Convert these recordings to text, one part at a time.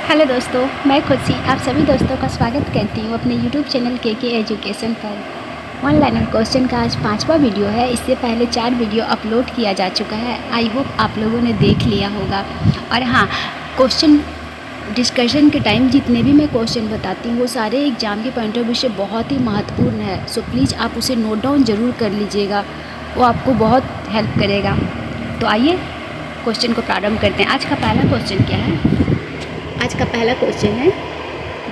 Hello दोस्तों, मैं खुशी आप सभी दोस्तों का स्वागत करती हूँ अपने यूट्यूब चैनल के एजुकेशन पर। ऑनलाइन क्वेश्चन का आज 5वां वीडियो है। इससे पहले 4 वीडियो अपलोड किया जा चुका है। आई होप आप लोगों ने देख लिया होगा। और हाँ, क्वेश्चन डिस्कशन के टाइम जितने भी मैं क्वेश्चन बताती हूँ वो सारे एग्ज़ाम के पॉइंट ऑफ व्यू से बहुत ही महत्वपूर्ण है। सो प्लीज़ आप उसे नोट डाउन ज़रूर कर लीजिएगा, वो आपको बहुत हेल्प करेगा। तो आइए क्वेश्चन को प्रारंभ करते हैं। आज का पहला क्वेश्चन क्या है? आज का पहला क्वेश्चन है,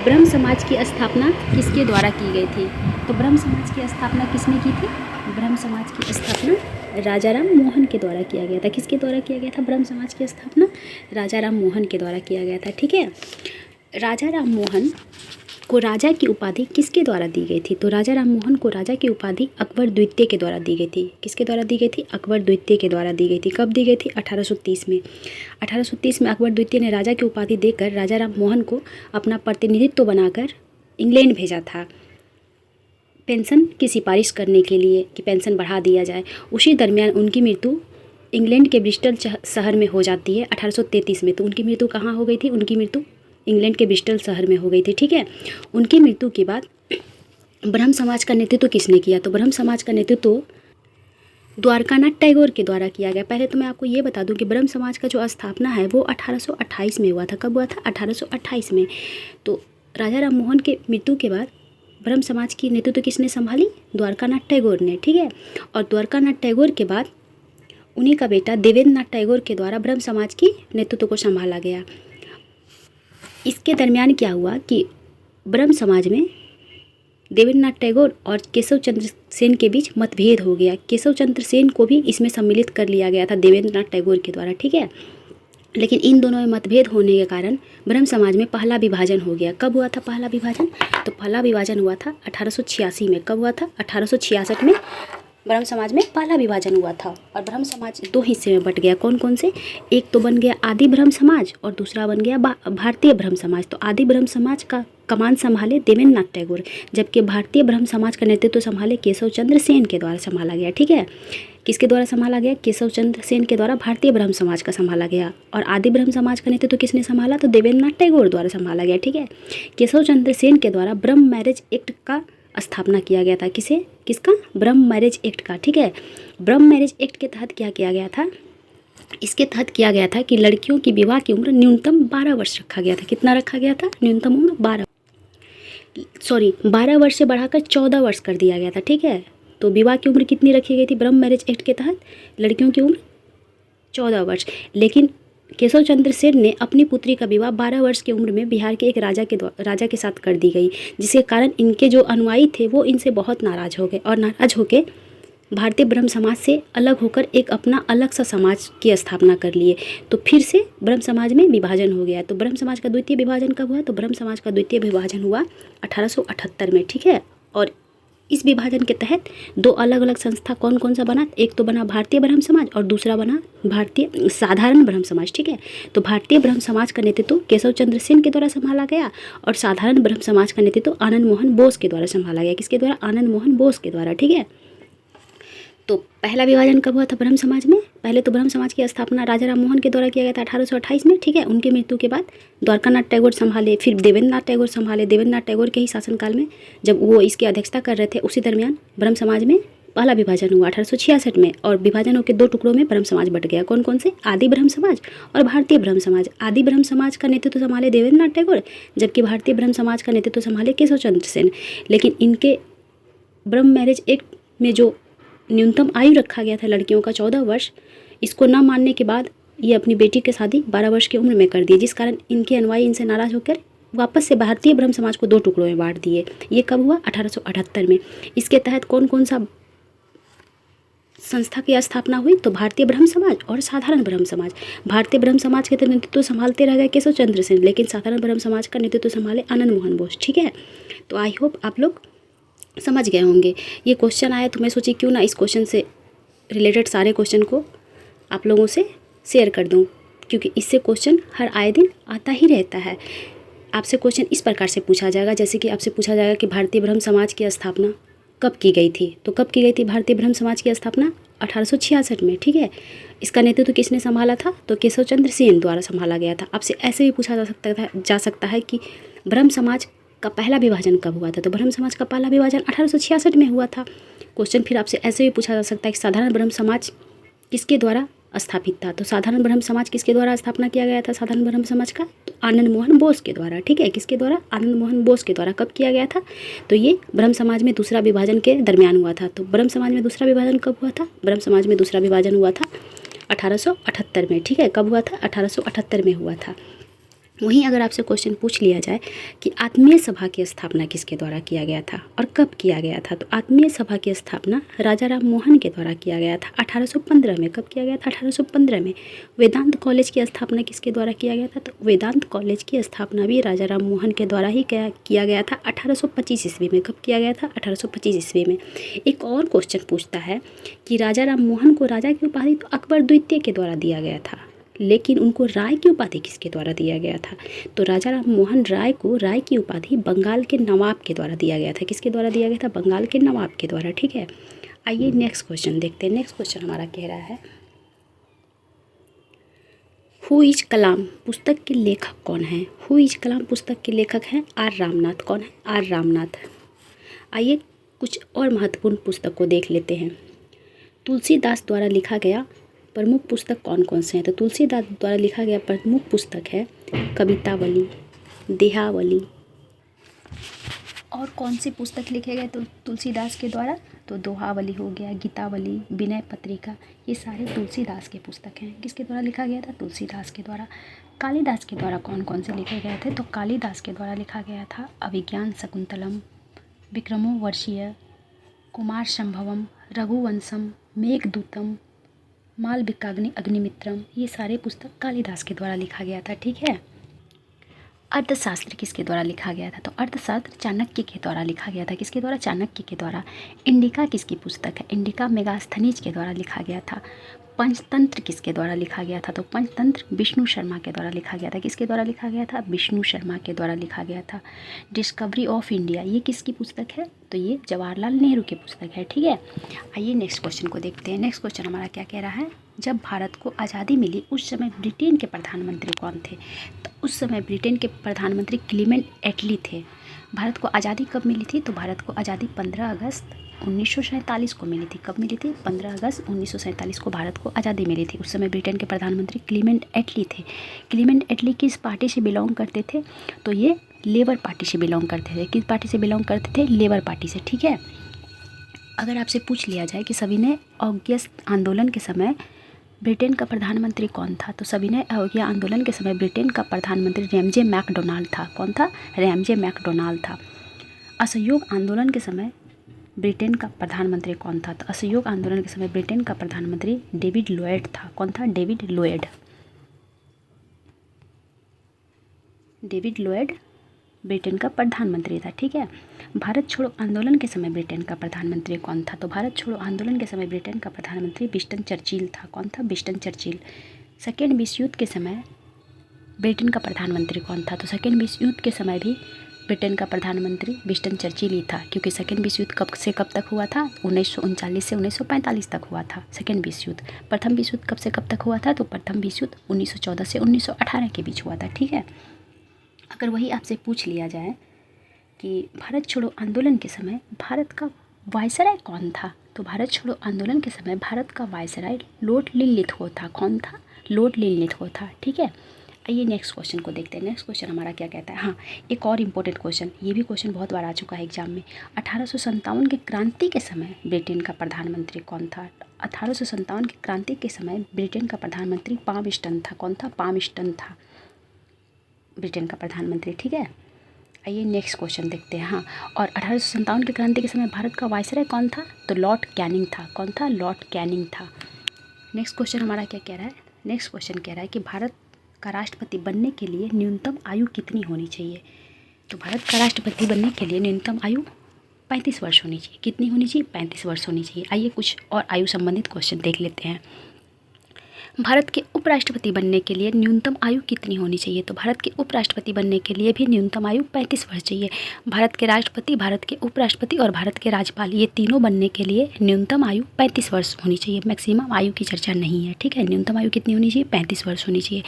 ब्रह्म समाज की स्थापना किसके द्वारा की गई थी? तो ब्रह्म समाज की स्थापना किसने की थी? ब्रह्म समाज की स्थापना राजा राम मोहन के द्वारा किया गया था। किसके द्वारा किया गया था ब्रह्म समाज की स्थापना? राजा राम मोहन के द्वारा किया गया था। ठीक है, राजा राम मोहन को राजा की उपाधि किसके द्वारा दी गई थी? तो राजा राम मोहन को राजा की उपाधि अकबर द्वितीय के द्वारा दी गई थी। किसके द्वारा दी गई थी? अकबर द्वितीय के द्वारा दी गई थी। कब दी गई थी? 1830 में। 1830 में अकबर द्वितीय ने राजा की उपाधि देकर राजा राम मोहन को अपना प्रतिनिधित्व बनाकर इंग्लैंड भेजा था पेंशन की सिफारिश करने के लिए कि पेंशन बढ़ा दिया जाए। उसी दरमियान उनकी मृत्यु इंग्लैंड के ब्रिस्टल शहर में हो जाती है 1833 में। तो उनकी मृत्यु कहाँ हो गई थी? उनकी मृत्यु इंग्लैंड के ब्रिस्टल शहर में हो गई थी। ठीक है, उनकी मृत्यु के बाद ब्रह्म समाज का नेतृत्व किसने किया? तो ब्रह्म समाज का नेतृत्व द्वारकानाथ टैगोर के द्वारा किया गया। पहले तो मैं आपको ये बता दूं कि ब्रह्म समाज का जो स्थापना है वो 1828 में हुआ था। कब हुआ था? 1828 में। तो राजा राम मोहन के मृत्यु के बाद ब्रह्म समाज की नेतृत्व किसने संभाली? द्वारकानाथ टैगोर ने। ठीक है, और द्वारकानाथ टैगोर के बाद उन्हीं का बेटा देवेंद्र नाथ टैगोर के द्वारा ब्रह्म समाज की नेतृत्व को संभाला गया। इसके दरमियान क्या हुआ कि ब्रह्म समाज में देवेंद्र नाथ टैगोर और केशव चंद्र सेन के बीच मतभेद हो गया। केशव चंद्र सेन को भी इसमें सम्मिलित कर लिया गया था देवेंद्र नाथ टैगोर के द्वारा। ठीक है, लेकिन इन दोनों में मतभेद होने के कारण ब्रह्म समाज में पहला विभाजन हो गया। कब हुआ था पहला विभाजन? तो पहला विभाजन हुआ था 1886 में। कब हुआ था? 1866 में ब्रह्म समाज में पहला विभाजन हुआ था। और ब्रह्म समाज 2 हिस्से में बट गया। कौन कौन से? एक तो बन गया आदि ब्रह्म समाज और दूसरा बन गया भारतीय ब्रह्म समाज। तो आदि ब्रह्म समाज का कमान संभाले देवेंद्र नाथ टैगोर, जबकि भारतीय ब्रह्म समाज का नेतृत्व संभाले केशव चंद्र सेन के द्वारा संभाला गया। ठीक है, किसके द्वारा संभाला गया? केशव चंद्र सेन के द्वारा भारतीय ब्रह्म समाज का संभाला गया। और आदि ब्रह्म समाज का नेतृत्व किसने संभाला? तो देवेंद्र नाथ टैगोर द्वारा संभाला गया। ठीक है, केशव चंद्र सेन के द्वारा ब्रह्म मैरिज एक्ट का स्थापना किया गया था। किसका? ब्रह्म मैरिज एक्ट का। ठीक है, ब्रह्म मैरिज एक्ट के तहत क्या किया गया था? इसके तहत किया गया था कि लड़कियों की विवाह की उम्र न्यूनतम 12 वर्ष रखा गया था। कितना रखा गया था? न्यूनतम उम्र 12 वर्ष से बढ़ाकर 14 वर्ष कर दिया गया था। ठीक है, तो विवाह की उम्र कितनी रखी गई थी ब्रह्म मैरिज एक्ट के तहत? लड़कियों की उम्र 14 वर्ष। लेकिन केशव चंद्र सेन ने अपनी पुत्री का विवाह 12 वर्ष की उम्र में बिहार के एक राजा के साथ कर दी गई, जिसके कारण इनके जो अनुयायी थे वो इनसे बहुत नाराज़ हो गए और नाराज़ होकर भारतीय ब्रह्म समाज से अलग होकर एक अपना अलग सा समाज की स्थापना कर लिए। तो फिर से ब्रह्म समाज में विभाजन हो गया। तो ब्रह्म समाज का द्वितीय विभाजन कब हुआ? तो ब्रह्म समाज का द्वितीय विभाजन हुआ 1878 में। ठीक है, और इस विभाजन के तहत 2 अलग अलग संस्था कौन कौन सा बना? एक तो बना भारतीय ब्रह्म समाज और दूसरा बना भारतीय साधारण ब्रह्म समाज। ठीक है, तो भारतीय ब्रह्म समाज का नेतृत्व केशव चंद्र सेन के द्वारा संभाला गया और साधारण ब्रह्म समाज का नेतृत्व आनंद मोहन बोस के द्वारा संभाला गया। किसके द्वारा? आनंद मोहन बोस के द्वारा। ठीक है, तो पहला विभाजन कब हुआ था ब्रह्म समाज में? पहले तो ब्रह्म समाज की स्थापना राजा राम मोहन के द्वारा किया गया था 1828 में। ठीक है, उनकी मृत्यु के बाद द्वारकानाथ टैगोर संभाले, फिर देवेंद्र नाथ टैगोर संभाले। देवेंद्र नाथ टैगोर के ही शासनकाल में जब वो इसकी अध्यक्षता कर रहे थे उसी दरमियान ब्रह्म समाज में पहला विभाजन हुआ 1866 में। और विभाजन होकर 2 टुकड़ों में ब्रह्म समाज बट गया। कौन कौन से? आदि ब्रह्म समाज और भारतीय ब्रह्म समाज। आदि ब्रह्म समाज का नेतृत्व संभाले देवेंद्र नाथ टैगोर, जबकि भारतीय ब्रह्म समाज का नेतृत्व संभाले केशव चंद्र सेन। लेकिन इनके ब्रह्म मैरिज एक्ट में जो न्यूनतम आयु रखा गया था लड़कियों का 14 वर्ष, इसको न मानने के बाद ये अपनी बेटी की शादी 12 वर्ष की उम्र में कर दी, जिस कारण इनके अनुयायी इनसे नाराज़ होकर वापस से भारतीय ब्रह्म समाज को 2 टुकड़ों में बांट दिए। ये कब हुआ? 1878 में। इसके तहत कौन कौन सा संस्था की स्थापना हुई? तो भारतीय ब्रह्म समाज और साधारण ब्रह्म समाज। भारतीय ब्रह्म समाज के नेतृत्व संभालते रह गए केशव चंद्र सेन, लेकिन साधारण ब्रह्म समाज का नेतृत्व संभाले आनंद मोहन बोस। ठीक है, तो आई होप आप लोग समझ गए होंगे। ये क्वेश्चन आया तो मैं सोची क्यों ना इस क्वेश्चन से रिलेटेड सारे क्वेश्चन को आप लोगों से शेयर कर दूं, क्योंकि इससे क्वेश्चन हर आए दिन आता ही रहता है। आपसे क्वेश्चन इस प्रकार से पूछा जाएगा, जैसे कि आपसे पूछा जाएगा कि भारतीय ब्रह्म समाज की स्थापना कब की गई थी? तो कब की गई थी भारतीय ब्रह्म समाज की स्थापना? 1866 में, ठीक है। इसका नेतृत्व किसने संभाला था? तो केशव चंद्र सेन द्वारा संभाला गया था। आपसे ऐसे भी पूछा जा सकता है कि ब्रह्म समाज का पहला विभाजन कब हुआ था? तो ब्रह्म समाज का पहला विभाजन 1866 में हुआ था। क्वेश्चन फिर आपसे ऐसे भी पूछा जा सकता है कि साधारण ब्रह्म समाज किसके द्वारा स्थापित था? तो साधारण ब्रह्म समाज किसके द्वारा स्थापना किया गया था साधारण ब्रह्म समाज का? तो आनंद मोहन बोस के द्वारा, ठीक है। किसके द्वारा? आनंद मोहन बोस के द्वारा। कब किया गया था? तो ये ब्रह्म समाज में दूसरा विभाजन के दरमियान हुआ था। तो ब्रह्म समाज में दूसरा विभाजन कब हुआ था? ब्रह्म समाज में दूसरा विभाजन हुआ था 1878 में, ठीक है। कब हुआ था? 1878 में हुआ था। वहीं अगर आपसे क्वेश्चन पूछ लिया जाए कि आत्मीय सभा की स्थापना किसके द्वारा किया गया था और कब किया गया था? तो आत्मीय सभा की स्थापना राजा राम मोहन के द्वारा किया गया था 1815 में। कब किया गया था? 1815 में। वेदांत कॉलेज की स्थापना किसके द्वारा किया गया था? तो वेदांत कॉलेज की स्थापना भी राजा राम मोहन के द्वारा ही किया गया था 1825 ईस्वी में। कब किया गया था? 1825 ईस्वी में। एक और क्वेश्चन पूछता है कि राजा राम मोहन को राजा की उपाधि तो अकबर द्वितीय के द्वारा दिया गया था, लेकिन उनको राय की उपाधि किसके द्वारा दिया गया था? तो राजा राम मोहन राय को राय की उपाधि बंगाल के नवाब के द्वारा दिया गया था। किसके द्वारा दिया गया था? बंगाल के नवाब के द्वारा, ठीक है। आइए नेक्स्ट क्वेश्चन देखते हैं। नेक्स्ट क्वेश्चन हमारा कह रहा है हु इज कलाम पुस्तक के लेखक कौन है? हु इज कलाम पुस्तक के लेखक हैं आर रामनाथ। कौन है? आर रामनाथ। आइए कुछ और महत्वपूर्ण पुस्तक को देख लेते हैं। तुलसीदास द्वारा लिखा गया प्रमुख पुस्तक कौन कौन से हैं? तो तुलसीदास द्वारा लिखा गया प्रमुख पुस्तक है कवितावली, देहावली। और कौन सी पुस्तक लिखे गए तुलसीदास के द्वारा? तो दोहावली हो गया, गीतावली, विनय पत्रिका, ये सारे तुलसीदास के पुस्तक हैं। किसके द्वारा लिखा गया था? तुलसीदास के द्वारा। कालिदास के द्वारा कौन कौन से लिखे गए थे? तो कालिदास के द्वारा लिखा गया था अभिज्ञान शकुंतलम, विक्रमोर्वशीय, कुमार संभवम, रघुवंशम, मेघदूतम, मालविकाग्नि अग्निमित्रम, ये सारे पुस्तक कालिदास के द्वारा लिखा गया था, ठीक है। अर्थशास्त्र किसके द्वारा लिखा गया था? तो अर्थशास्त्र चाणक्य के द्वारा लिखा गया था। किसके द्वारा? चाणक्य के द्वारा। इंडिका किसकी पुस्तक है? इंडिका मेगास्थनीज के द्वारा लिखा गया था। पंचतंत्र किसके द्वारा लिखा गया था? तो पंचतंत्र विष्णु शर्मा के द्वारा लिखा गया था। किसके द्वारा लिखा गया था? विष्णु शर्मा के द्वारा लिखा गया था। डिस्कवरी ऑफ इंडिया, ये किसकी पुस्तक है? तो ये जवाहरलाल नेहरू की पुस्तक है, ठीक है। आइए नेक्स्ट क्वेश्चन को देखते हैं। नेक्स्ट क्वेश्चन हमारा क्या कह रहा है? जब भारत को आज़ादी मिली उस समय ब्रिटेन के प्रधानमंत्री कौन थे? तो उस समय ब्रिटेन के प्रधानमंत्री क्लीमेंट एटली थे। भारत को आज़ादी कब मिली थी? तो भारत को आज़ादी 15 अगस्त 1947 को मिली थी। कब मिली थी? 15 अगस्त 1947 को भारत को आज़ादी मिली थी। उस समय ब्रिटेन के प्रधानमंत्री क्लीमेंट एटली थे। क्लीमेंट एटली किस पार्टी से बिलोंग करते थे? तो ये लेबर पार्टी से बिलोंग करते थे। किस पार्टी से बिलोंग करते थे? लेबर पार्टी से, ठीक है। अगर आपसे पूछ लिया जाए कि सविनय अवज्ञा आंदोलन के समय ब्रिटेन का प्रधानमंत्री कौन था? तो सविनय अवज्ञा आंदोलन के समय ब्रिटेन का प्रधानमंत्री रैमजे मैकडोनाल्ड था। कौन था? रैमजे मैकडोनाल्ड था। असहयोग आंदोलन के समय ब्रिटेन का प्रधानमंत्री कौन था? तो असहयोग आंदोलन के समय ब्रिटेन का प्रधानमंत्री डेविड लोयड था। कौन था? David Lloyd. David Lloyd Britain का प्रधानमंत्री था, ठीक है। भारत छोड़ो आंदोलन के समय ब्रिटेन का प्रधानमंत्री कौन था? तो भारत छोड़ो आंदोलन के समय ब्रिटेन का प्रधानमंत्री विंस्टन चर्चिल था। कौन था? Winston Churchill. सेकेंड विश्व युद्ध के समय ब्रिटेन का प्रधानमंत्री कौन था? तो सेकेंड विश्व युद्ध के समय भी ब्रिटेन का प्रधानमंत्री विंस्टन चर्चिल ही था, क्योंकि सेकेंड विश्व युद्ध कब से कब तक हुआ था? 1939 से 1945 तक हुआ था सेकेंड विश्व युद्ध। प्रथम विश्व युद्ध कब से कब तक हुआ था? तो प्रथम विश्व युद्ध 1914 से 1918 के बीच हुआ था, ठीक है। अगर वही आपसे पूछ लिया जाए कि भारत छोड़ो आंदोलन के समय भारत का वायसराय कौन था? तो भारत छोड़ो आंदोलन के समय भारत का वायसराय लॉर्ड लिनलिथगो था। कौन था? लॉर्ड लिनलिथगो था, ठीक है। आइए नेक्स्ट क्वेश्चन को देखते हैं। नेक्स्ट क्वेश्चन हमारा क्या कहता है? हाँ, एक और इम्पोर्टेंट क्वेश्चन, ये भी क्वेश्चन बहुत बार आ चुका है एग्जाम में। 1857 की क्रांति के समय ब्रिटेन का प्रधानमंत्री कौन था? 1857 की क्रांति के समय ब्रिटेन का प्रधानमंत्री पामस्टन था। कौन था? पामस्टन था ब्रिटेन का प्रधानमंत्री, ठीक है। आइए नेक्स्ट क्वेश्चन देखते हैं। हाँ, और 1857 की क्रांति के समय भारत का वायसराय कौन था? तो लॉर्ड कैनिंग था। कौन था? लॉर्ड कैनिंग था। नेक्स्ट क्वेश्चन हमारा क्या कह रहा है? नेक्स्ट क्वेश्चन कह रहा है कि भारत का राष्ट्रपति बनने के लिए न्यूनतम आयु कितनी होनी चाहिए? तो भारत का राष्ट्रपति बनने के लिए न्यूनतम आयु 35 वर्ष होनी चाहिए। कितनी होनी चाहिए? 35 वर्ष होनी चाहिए। आइए कुछ और आयु संबंधित क्वेश्चन देख लेते हैं। भारत के उपराष्ट्रपति बनने के लिए न्यूनतम आयु कितनी होनी चाहिए? तो भारत के उपराष्ट्रपति बनने के लिए भी न्यूनतम आयु 35 वर्ष चाहिए। भारत के राष्ट्रपति, भारत के उपराष्ट्रपति और भारत के राज्यपाल, ये तीनों बनने के लिए न्यूनतम आयु 35 वर्ष होनी चाहिए। मैक्सिमम आयु की चर्चा नहीं है, ठीक है। न्यूनतम आयु कितनी होनी चाहिए? 35 वर्ष होनी चाहिए।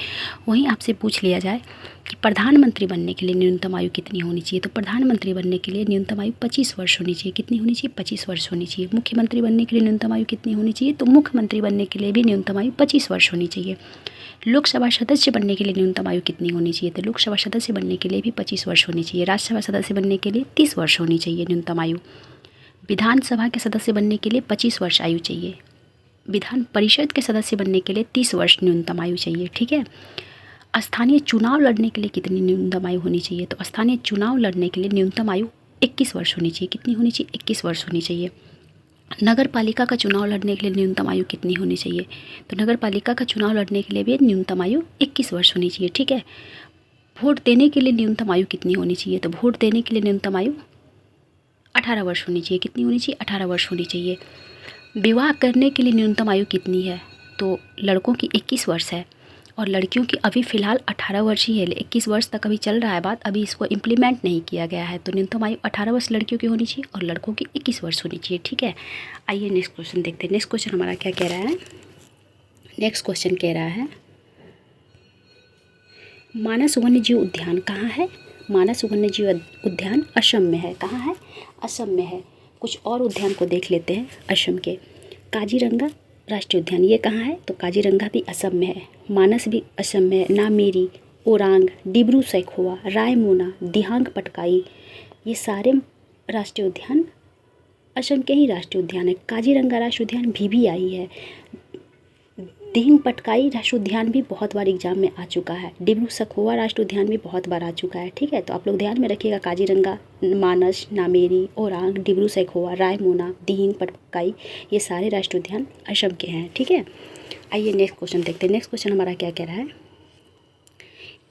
वहीं आपसे पूछ लिया जाए कि प्रधानमंत्री बनने के लिए न्यूनतम आयु कितनी होनी चाहिए? तो प्रधानमंत्री बनने के लिए न्यूनतम आयु 25 वर्ष होनी चाहिए। कितनी होनी चाहिए? 25 वर्ष होनी चाहिए। मुख्यमंत्री बनने के लिए न्यूनतम आयु कितनी होनी चाहिए? तो मुख्यमंत्री बनने के लिए भी न्यूनतम आयु 25 वर्ष होनी चाहिए। लोकसभा सदस्य बनने के लिए न्यूनतम आयु कितनी होनी चाहिए? तो लोकसभा सदस्य बनने के लिए भी 25 वर्ष होनी चाहिए। राज्यसभा सदस्य बनने के लिए 30 वर्ष होनी चाहिए न्यूनतम आयु। विधानसभा के सदस्य बनने के लिए 25 वर्ष आयु चाहिए। विधान परिषद के सदस्य बनने के लिए 30 वर्ष न्यूनतम आयु चाहिए, ठीक है। स्थानीय चुनाव लड़ने के लिए कितनी न्यूनतम आयु होनी चाहिए? तो स्थानीय चुनाव लड़ने के लिए न्यूनतम आयु 21 वर्ष होनी चाहिए। कितनी होनी चाहिए? 21 वर्ष होनी चाहिए। नगर पालिका का चुनाव लड़ने के लिए न्यूनतम आयु कितनी होनी चाहिए? तो नगर पालिका का चुनाव लड़ने के लिए भी न्यूनतम आयु 21 वर्ष होनी चाहिए, ठीक है। वोट देने के लिए न्यूनतम आयु कितनी होनी चाहिए? तो वोट देने के लिए न्यूनतम आयु 18 वर्ष होनी चाहिए। कितनी होनी चाहिए? 18 वर्ष होनी चाहिए। विवाह करने के लिए न्यूनतम आयु कितनी है? तो लड़कों की 21 वर्ष है और लड़कियों की अभी फ़िलहाल 18 वर्ष ही है। 21 वर्ष तक अभी चल रहा है बात, अभी इसको इम्प्लीमेंट नहीं किया गया है। तो न्यूनतम आयु 18 वर्ष लड़कियों की होनी चाहिए और लड़कों की 21 वर्ष होनी चाहिए, ठीक है। आइए नेक्स्ट क्वेश्चन देखते हैं। नेक्स्ट क्वेश्चन हमारा क्या कह रहा है? नेक्स्ट क्वेश्चन कह रहा है मानस वन्यजीव उद्यान कहाँ है? मानस वन्यजीव उद्यान असम में है। कहाँ है? असम में है। कुछ और उद्यान को देख लेते हैं असम के। काजीरंगा राष्ट्रीय उद्यान ये कहाँ है? तो काजीरंगा भी असम में है। मानस भी असम में है। नामेरी, ओरांग, डिब्रू सैखोवा, रायमोना, दिहांग पटकाई, ये सारे राष्ट्रीय उद्यान असम के ही राष्ट्रीय उद्यान है। काजीरंगा राष्ट्रीय उद्यान VVI है। दिहिंग पटकाई राष्ट्रीय उद्यान भी बहुत बार एग्जाम में आ चुका है। डिब्रू सैखोवा राष्ट्रीय उद्यान भी बहुत बार आ चुका है, ठीक है। तो आप लोग ध्यान में रखिएगा, काजीरंगा, मानस, नामेरी, ओरांग, डिब्रू सैखोवा, रायमोना, दिहिंग पटकाई, ये सारे राष्ट्रीय उद्यान असम के हैं, ठीक है। आइए नेक्स्ट क्वेश्चन देखते हैं। नेक्स्ट क्वेश्चन हमारा क्या कह रहा है?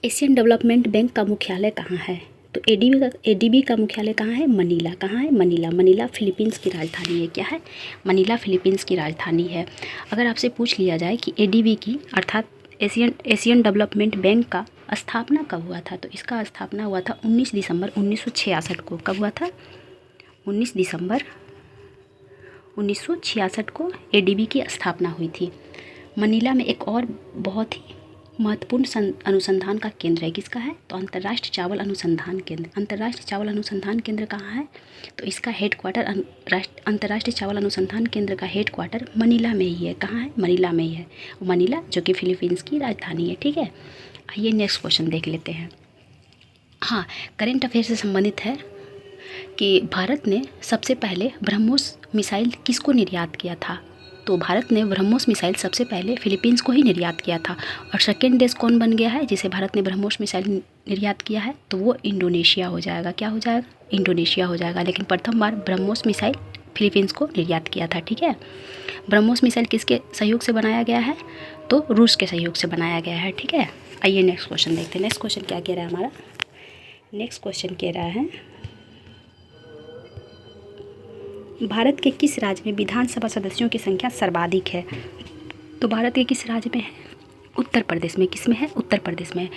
एशियन डेवलपमेंट बैंक का मुख्यालय कहाँ है? तो ADB का मुख्यालय कहाँ है? मनीला। कहाँ है? मनीला। मनीला फिलीपींस की राजधानी है। क्या है? मनीला फिलीपींस की राजधानी है। अगर आपसे पूछ लिया जाए कि ADB की अर्थात एशियन डेवलपमेंट बैंक का स्थापना कब हुआ था? तो इसका स्थापना हुआ था 19 दिसंबर 1966 को। कब हुआ था? 19 दिसंबर 1966 को ADB की स्थापना हुई थी। मनीला में एक और बहुत ही महत्वपूर्ण अनुसंधान का केंद्र है। किसका है? तो अंतर्राष्ट्रीय चावल अनुसंधान केंद्र। अंतर्राष्ट्रीय चावल अनुसंधान केंद्र कहाँ है? तो इसका हेडक्वार्टर अंतर्राष्ट्रीय चावल अनुसंधान केंद्र का हेडक्वार्टर मनीला में ही है। कहाँ है? मनीला में ही है। मनीला जो कि फिलीपींस की राजधानी है, ठीक है। आइए नेक्स्ट क्वेश्चन देख लेते हैं। हाँ, करेंट अफेयर से संबंधित है कि भारत ने सबसे पहले ब्रह्मोस मिसाइल किसको निर्यात किया था? तो भारत ने ब्रह्मोस मिसाइल सबसे पहले फिलीपींस को ही निर्यात किया था। और सेकेंड देश कौन बन गया है जिसे भारत ने ब्रह्मोस मिसाइल निर्यात किया है? तो वो इंडोनेशिया हो जाएगा। क्या हो जाएगा? इंडोनेशिया हो जाएगा। लेकिन प्रथम बार ब्रह्मोस मिसाइल फिलीपींस को निर्यात किया था, ठीक है। ब्रह्मोस मिसाइल किसके सहयोग से बनाया गया है? तो रूस के सहयोग से बनाया गया है, ठीक है। आइए नेक्स्ट क्वेश्चन देखते हैं। नेक्स्ट क्वेश्चन क्या कह रहा है हमारा? नेक्स्ट क्वेश्चन कह रहा है भारत के किस राज्य में विधानसभा सदस्यों की संख्या सर्वाधिक है? तो भारत के किस राज्य में है? उत्तर प्रदेश में। किस में है? उत्तर प्रदेश में।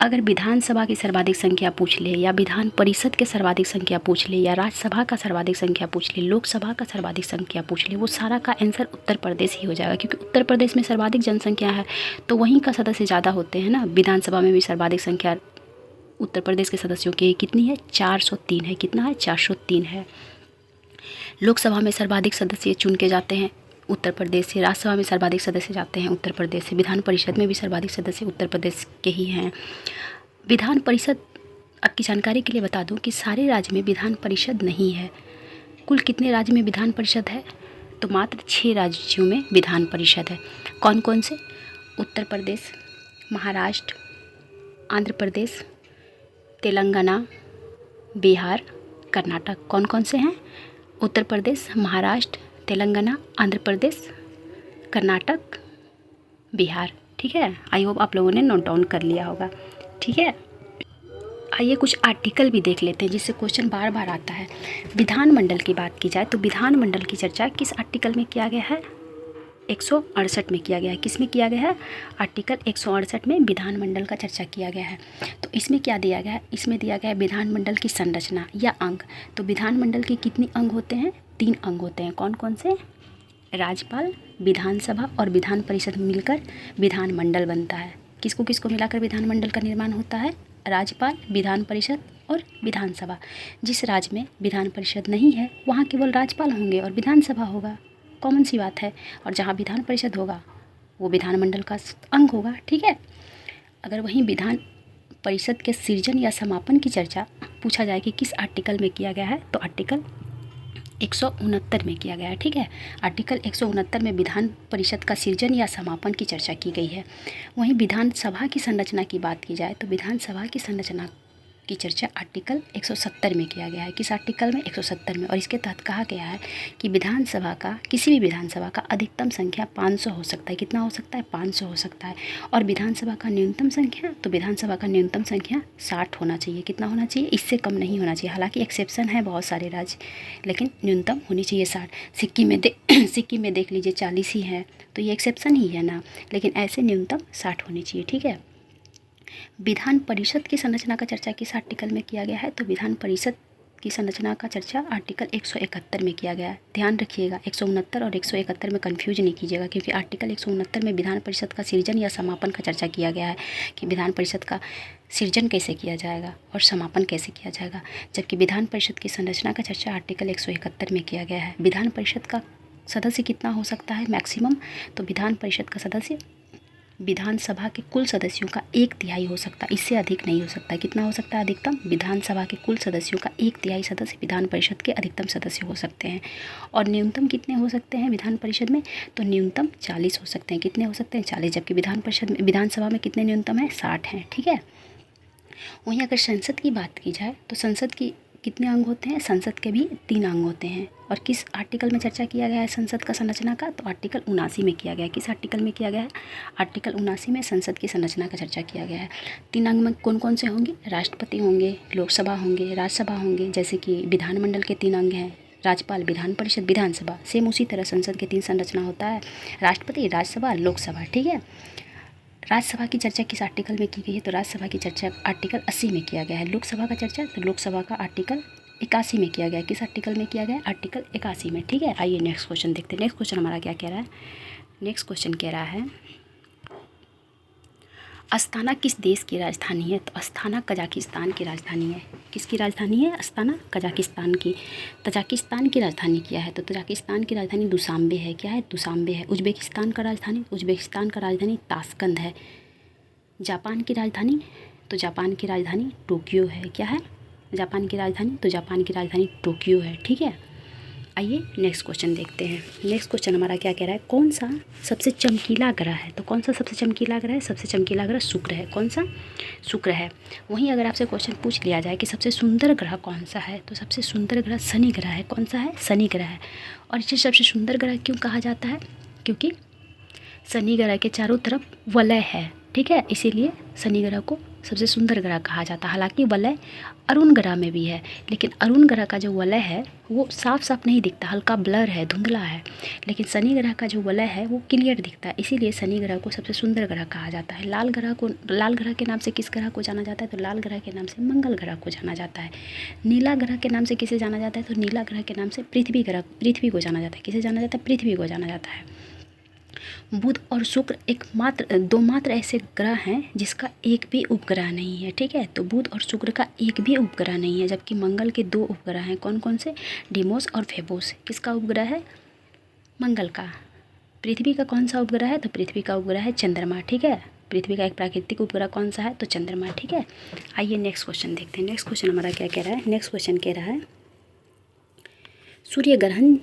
अगर विधानसभा की सर्वाधिक संख्या पूछ ले या विधान परिषद के सर्वाधिक संख्या पूछ ले या राज्यसभा का सर्वाधिक संख्या पूछ ले, लोकसभा का सर्वाधिक संख्या पूछ ले, वो सारा का आंसर उत्तर प्रदेश ही हो जाएगा। क्योंकि उत्तर प्रदेश में सर्वाधिक जनसंख्या है तो वहीं का सदस्य ज़्यादा होते हैं ना। विधानसभा में भी सर्वाधिक संख्या उत्तर प्रदेश के सदस्यों की कितनी है? 403 है। कितना है? 403 है। लोकसभा में सर्वाधिक सदस्य चुन के जाते हैं उत्तर प्रदेश से। राज्यसभा में सर्वाधिक सदस्य जाते हैं उत्तर प्रदेश से। विधान परिषद में भी सर्वाधिक सदस्य उत्तर प्रदेश के ही हैं। विधान परिषद, आपकी जानकारी के लिए बता दूं कि सारे राज्य में विधान परिषद नहीं है। कुल कितने राज्य में विधान परिषद है? तो मात्र 6 राज्यों में विधान परिषद है। कौन कौन से? उत्तर प्रदेश, महाराष्ट्र, आंध्र प्रदेश, तेलंगाना, बिहार, कर्नाटक। कौन कौन से हैं? उत्तर प्रदेश, महाराष्ट्र, तेलंगाना, आंध्र प्रदेश, कर्नाटक, बिहार, ठीक है। आई होप आप लोगों ने नोट डाउन कर लिया होगा, ठीक है। आइए कुछ आर्टिकल भी देख लेते हैं जिससे क्वेश्चन बार बार आता है। विधानमंडल की बात की जाए तो विधानमंडल की चर्चा किस आर्टिकल में किया गया है? 168 में किया गया है। किस में किया गया है? आर्टिकल 168 में विधानमंडल का चर्चा किया गया है। तो इसमें क्या दिया गया है? इसमें दिया गया है विधानमंडल की संरचना या अंग। तो विधानमंडल के कितने अंग होते हैं? 3 अंग होते हैं। कौन कौन से? राज्यपाल, विधानसभा और विधान परिषद मिलकर विधानमंडल बनता है। किसको किसको मिलाकर विधानमंडल का निर्माण होता है? राज्यपाल, विधान परिषद और विधानसभा। जिस राज्य में विधान परिषद नहीं है वहाँ केवल राज्यपाल होंगे और विधानसभा होगा, कॉमन सी बात है। और जहाँ विधान परिषद होगा वो विधानमंडल का अंग होगा, ठीक है। अगर वहीं विधान परिषद के सृजन या समापन की चर्चा पूछा जाए कि किस आर्टिकल में किया गया है, तो आर्टिकल 169 में किया गया है, ठीक है। आर्टिकल 169 में विधान परिषद का सृजन या समापन की चर्चा की गई है। वहीं विधानसभा की संरचना की बात की जाए तो विधानसभा की संरचना की चर्चा आर्टिकल 170 में किया गया है। किस आर्टिकल में? 170 में। और इसके तहत कहा गया है कि विधानसभा का, किसी भी विधानसभा का अधिकतम संख्या 500 हो सकता है। कितना हो सकता है? 500 हो सकता है। और विधानसभा का न्यूनतम संख्या, तो विधानसभा का न्यूनतम संख्या 60 होना चाहिए। कितना होना चाहिए? इससे कम नहीं होना चाहिए। हालांकि एक्सेप्शन है बहुत सारे राज्य, लेकिन न्यूनतम होनी चाहिए 60। सिक्किम में देख लीजिए 40 ही है, तो ये एक्सेप्शन ही है ना, लेकिन ऐसे न्यूनतम 60 होनी चाहिए, ठीक है। विधान परिषद की संरचना का चर्चा किस आर्टिकल में किया गया है? तो विधान परिषद की संरचना का चर्चा आर्टिकल 171 में किया गया है। ध्यान रखिएगा, 169 और 171 में कंफ्यूज नहीं कीजिएगा, क्योंकि आर्टिकल 169 में विधान परिषद का सृजन या समापन का चर्चा किया गया है कि विधान परिषद का सृजन कैसे किया जाएगा और समापन कैसे किया जाएगा, जबकि विधान परिषद की संरचना का चर्चा आर्टिकल 171 में किया गया है। विधान परिषद का सदस्य कितना हो सकता है मैक्सिमम? तो विधान परिषद का सदस्य विधानसभा के कुल सदस्यों का 1/3 हो सकता है, इससे अधिक नहीं हो सकता। कितना हो सकता है अधिकतम? विधानसभा के कुल सदस्यों का 1/3 सदस्य विधान परिषद के अधिकतम सदस्य हो सकते हैं। और न्यूनतम कितने हो सकते हैं विधान परिषद में? तो न्यूनतम 40 हो सकते हैं। कितने हो सकते हैं? 40। जबकि विधानसभा में कितने न्यूनतम है? 60 हैं, ठीक है। वहीं अगर संसद की बात की जाए तो संसद की कितने अंग होते हैं? संसद के भी 3 अंग होते हैं। और किस आर्टिकल में चर्चा किया गया है संसद का संरचना का? तो आर्टिकल 79 में किया गया है। किस आर्टिकल में किया गया है? आर्टिकल 79 में संसद की संरचना का चर्चा किया गया है। 3 अंग में कौन कौन से होंगे? राष्ट्रपति होंगे, लोकसभा होंगे, राज्यसभा होंगे। जैसे कि विधानमंडल के 3 अंग हैं, राज्यपाल, विधान परिषद, विधानसभा। सेम उसी तरह संसद के 3 संरचना होता है, राष्ट्रपति, राज्यसभा, लोकसभा, ठीक है। राज्यसभा की चर्चा किस आर्टिकल में की गई है? तो राज्यसभा की चर्चा आर्टिकल 80 में किया गया है। लोकसभा का चर्चा, तो लोकसभा का आर्टिकल 81 में किया गया है। किस आर्टिकल में किया गया है? आर्टिकल 81 में, ठीक है। आइए नेक्स्ट क्वेश्चन देखते हैं। नेक्स्ट क्वेश्चन हमारा क्या कह रहा है? नेक्स्ट क्वेश्चन कह रहा है अस्ताना किस देश की राजधानी है? तो अस्ताना कजाकिस्तान की राजधानी है। किसकी राजधानी है? अस्ताना कजाकिस्तान की। तजाकिस्तान की राजधानी क्या है? तो तजाकिस्तान की राजधानी दुशांबे है। क्या है? दुशांबे है। उज्बेकिस्तान का राजधानी ताशकंद है। जापान की राजधानी, तो जापान की राजधानी टोक्यो है। क्या है? जापान की राजधानी, तो जापान की राजधानी टोक्यो है, ठीक है। आइए नेक्स्ट क्वेश्चन देखते हैं। नेक्स्ट क्वेश्चन हमारा क्या कह रहा है? कौन सा सबसे चमकीला ग्रह है? तो कौन सा सबसे चमकीला ग्रह है? सबसे चमकीला ग्रह शुक्र है। कौन सा? शुक्र है। वहीं अगर आपसे क्वेश्चन पूछ लिया जाए कि सबसे सुंदर ग्रह कौन सा है, तो सबसे सुंदर ग्रह शनि ग्रह है। कौन सा है? शनि ग्रह है। और इसे सबसे सुंदर ग्रह क्यों कहा जाता है? क्योंकि शनि ग्रह के चारों तरफ वलय है, ठीक है, इसीलिए शनि ग्रह को सबसे सुंदर ग्रह कहा जाता है। हालांकि वलय अरुण ग्रह में भी है, लेकिन अरुण ग्रह का जो वलय है वो साफ साफ नहीं दिखता, हल्का ब्लर है, धुंधला है। लेकिन शनि ग्रह का जो वलय है वो क्लियर दिखता है, इसीलिए शनि ग्रह को सबसे सुंदर ग्रह कहा जाता है। लाल ग्रह के नाम से किस ग्रह को जाना जाता है? तो लाल ग्रह के नाम से मंगल ग्रह को जाना जाता है। नीला ग्रह के नाम से किसे जाना जाता है? तो नीला ग्रह के नाम से पृथ्वी को जाना जाता है। किसे जाना जाता है? पृथ्वी को जाना जाता है। बुध और शुक्र दो मात्र ऐसे ग्रह हैं जिसका एक भी उपग्रह नहीं है, ठीक है। तो बुध और शुक्र का एक भी उपग्रह नहीं है, जबकि मंगल के 2 उपग्रह हैं। कौन कौन से? डिमोस और फेबोस। किसका उपग्रह है? मंगल का। पृथ्वी का कौन सा उपग्रह है? तो पृथ्वी का उपग्रह है चंद्रमा, ठीक है। पृथ्वी का एक प्राकृतिक उपग्रह कौन सा है? तो चंद्रमा, ठीक है। आइए नेक्स्ट क्वेश्चन देखते हैं। नेक्स्ट क्वेश्चन हमारा क्या कह रहा है? नेक्स्ट क्वेश्चन कह रहा है सूर्य ग्रहण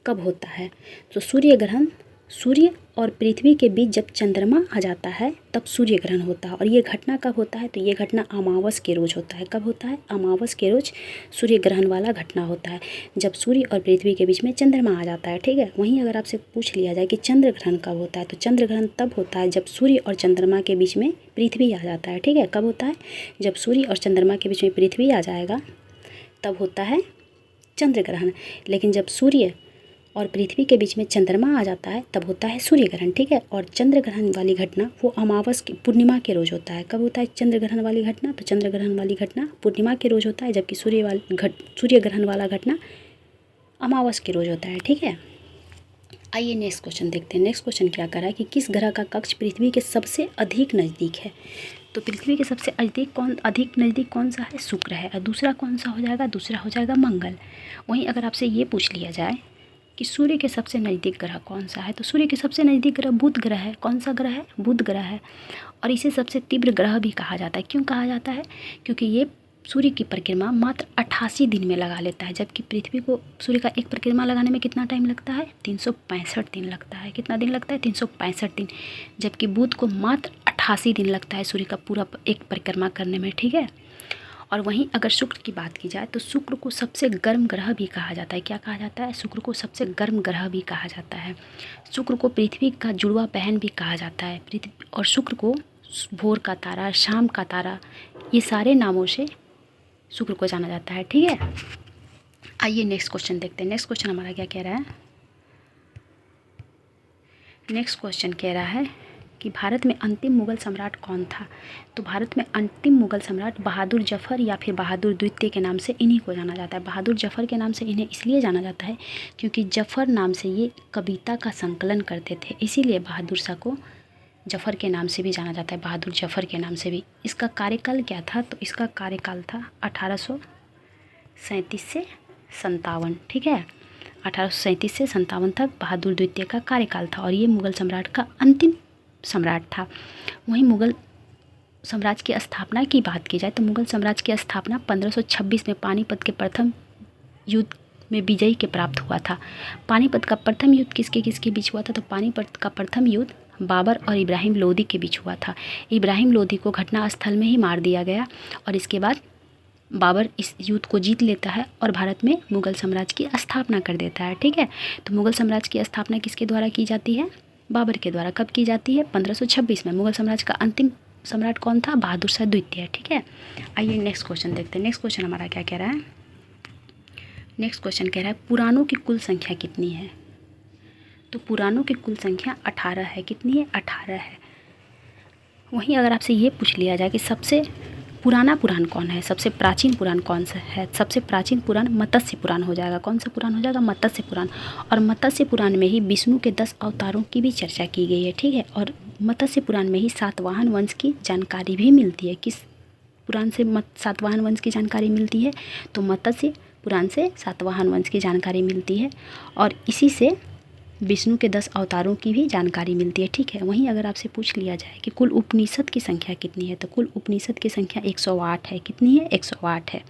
कब होता है? तो सूर्य ग्रहण सूर्य और पृथ्वी के बीच जब चंद्रमा आ जाता है तब सूर्य ग्रहण होता है। और ये घटना कब होता है? तो ये घटना अमावस के रोज होता है। कब होता है? अमावस के रोज सूर्य ग्रहण वाला घटना होता है, जब सूर्य और पृथ्वी के बीच में चंद्रमा आ जाता है, ठीक है। वहीं अगर आपसे पूछ लिया जाए कि चंद्र ग्रहण कब होता है, तो चंद्र ग्रहण तब होता है जब सूर्य और चंद्रमा के बीच में पृथ्वी आ जाता है, ठीक है। कब होता है? जब सूर्य और चंद्रमा के बीच में पृथ्वी आ जाएगा तब होता है चंद्र ग्रहण। लेकिन जब सूर्य और पृथ्वी के बीच में चंद्रमा आ जाता है तब होता है सूर्य ग्रहण, ठीक है। और चंद्र ग्रहण वाली घटना वो अमावस की पूर्णिमा के रोज़ होता है। कब होता है चंद्र ग्रहण वाली घटना? तो चंद्र ग्रहण वाली घटना पूर्णिमा के रोज़ होता है, जबकि सूर्य ग्रहण वाला घटना अमावस के रोज़ होता है, ठीक है। आइए नेक्स्ट क्वेश्चन देखते हैं। नेक्स्ट क्वेश्चन क्या कर रहा है कि किस ग्रह का कक्ष पृथ्वी के सबसे अधिक नज़दीक है? तो पृथ्वी के सबसे अधिक नज़दीक कौन सा है? शुक्र है। और दूसरा कौन सा हो जाएगा? दूसरा हो जाएगा मंगल। वहीं अगर आपसे ये पूछ लिया जाए कि सूर्य के सबसे नज़दीक ग्रह कौन सा है, तो सूर्य के सबसे नज़दीक ग्रह बुध ग्रह है। कौन सा ग्रह है? बुध ग्रह है। और इसे सबसे तीव्र ग्रह भी कहा जाता है। क्यों कहा जाता है? क्योंकि ये सूर्य की परिक्रमा मात्र 88 दिन में लगा लेता है, जबकि पृथ्वी को सूर्य का एक परिक्रमा लगाने में कितना टाइम लगता है? 365 दिन लगता है। कितना दिन लगता है? 365 दिन। जबकि बुध को मात्र 88 दिन लगता है सूर्य का पूरा एक परिक्रमा करने में, ठीक है। और वहीं अगर शुक्र की बात की जाए तो शुक्र को सबसे गर्म ग्रह भी कहा जाता है। क्या कहा जाता है? शुक्र को सबसे गर्म ग्रह भी कहा जाता है। शुक्र को पृथ्वी का जुड़वा बहन भी कहा जाता है। और शुक्र को भोर का तारा, शाम का तारा, ये सारे नामों से शुक्र को जाना जाता है, ठीक है। आइए नेक्स्ट क्वेश्चन देखते हैं। नेक्स्ट क्वेश्चन हमारा क्या कह रहा है? नेक्स्ट क्वेश्चन कह रहा है कि भारत में अंतिम मुगल सम्राट कौन था? तो भारत में अंतिम मुगल सम्राट बहादुर जफ़र या फिर बहादुर द्वितीय के नाम से इन्हीं को जाना जाता है। बहादुर जफ़र के नाम से इन्हें इसलिए जाना जाता है क्योंकि जफ़र नाम से ये कविता का संकलन करते थे, इसीलिए बहादुर शाह को जफ़र के नाम से भी जाना जाता है। बहादुर जफ़र के नाम से भी। इसका कार्यकाल क्या था? तो इसका कार्यकाल था 1837 से 57, ठीक है। 1837 से 57 तक बहादुर द्वितीय का कार्यकाल था और ये मुग़ल सम्राट का अंतिम सम्राट था। वहीं मुग़ल साम्राज्य की स्थापना की बात की जाए तो मुग़ल साम्राज्य की स्थापना 1526 में पानीपत के प्रथम युद्ध में विजयी के प्राप्त हुआ था। पानीपत का प्रथम युद्ध किसके किसके बीच हुआ था? तो पानीपत का प्रथम युद्ध बाबर और इब्राहिम लोदी के बीच हुआ था। इब्राहिम लोदी को घटना स्थल में ही मार दिया गया और इसके बाद बाबर इस युद्ध को जीत लेता है और भारत में मुग़ल साम्राज्य की स्थापना कर देता है, ठीक है। तो मुग़ल साम्राज्य की स्थापना किसके द्वारा की जाती है? बाबर के द्वारा। कब की जाती है? 1526 में। मुग़ल साम्राज्य का अंतिम सम्राट कौन था? बहादुर शाह द्वितीय, ठीक है। आइए नेक्स्ट क्वेश्चन देखते हैं। नेक्स्ट क्वेश्चन हमारा क्या कह रहा है? नेक्स्ट क्वेश्चन कह रहा है पुराणों की कुल संख्या कितनी है? तो पुराणों की कुल संख्या 18 है। कितनी है? 18 है। वहीं अगर आपसे ये पूछ लिया जाए कि सबसे पुराना पुराण कौन है, सबसे प्राचीन पुराण कौन सा है? सबसे प्राचीन पुराण मत्स्य पुराण हो जाएगा। कौन सा पुराण हो जाएगा? मत्स्य पुराण। और मत्स्य पुराण में ही विष्णु के 10 अवतारों की भी चर्चा की गई है, ठीक है। और मत्स्य पुराण में ही सातवाहन वंश की जानकारी भी मिलती है। किस पुराण से सातवाहन वंश की जानकारी मिलती है? तो मत्स्य पुराण से सातवाहन वंश की जानकारी मिलती है और इसी से विष्णु के 10 अवतारों की भी जानकारी मिलती है, ठीक है। वहीं अगर आपसे पूछ लिया जाए कि कुल उपनिषद की संख्या कितनी है, तो कुल उपनिषद की संख्या 108 है। कितनी है? 108 है।